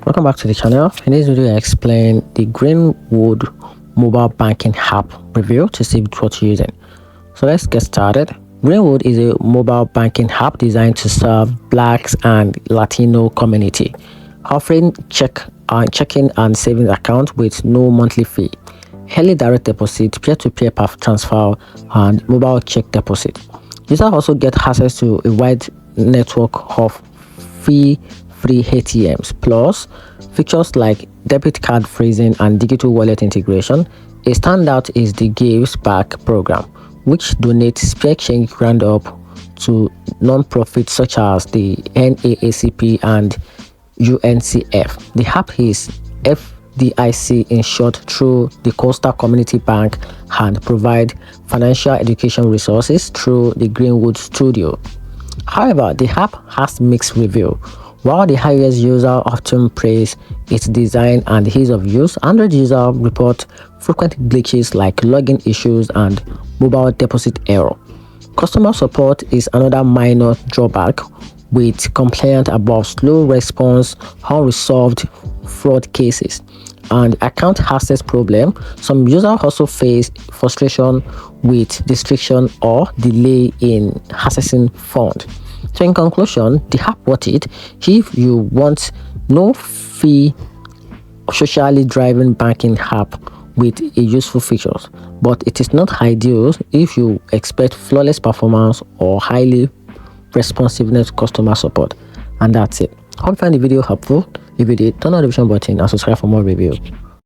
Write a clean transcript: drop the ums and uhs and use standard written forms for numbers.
Welcome back to the channel. In this video I explain the Greenwood mobile banking app review to see what you're using. So let's get started. Greenwood is a mobile banking app designed to serve Blacks and Latino community, offering checking and savings account with no monthly fee, early direct deposit, peer-to-peer transfer, and mobile check deposit. Users also get access to a wide network of free ATMs, plus features like debit card freezing and digital wallet integration. A standout is the Gives Back program, which donates spare change roundup to non-profits such as the NAACP and UNCF. The app is FDIC insured through the Coastal Community Bank and provide financial education resources through the Greenwood Studio. However, the app has mixed review. While the iOS user often praise its design and ease of use, Android users report frequent glitches like login issues and mobile deposit error. Customer support is another minor drawback, with complaints about slow response, unresolved fraud cases, and account access problem. Some users also face frustration with restriction or delay in accessing funds. So in conclusion, the app worth it if you want no fee socially driven banking app with a useful features, but it is not ideal if you expect flawless performance or highly responsiveness customer support. And that's it. I hope you find the video helpful. If you did, turn on the notification button and subscribe for more reviews.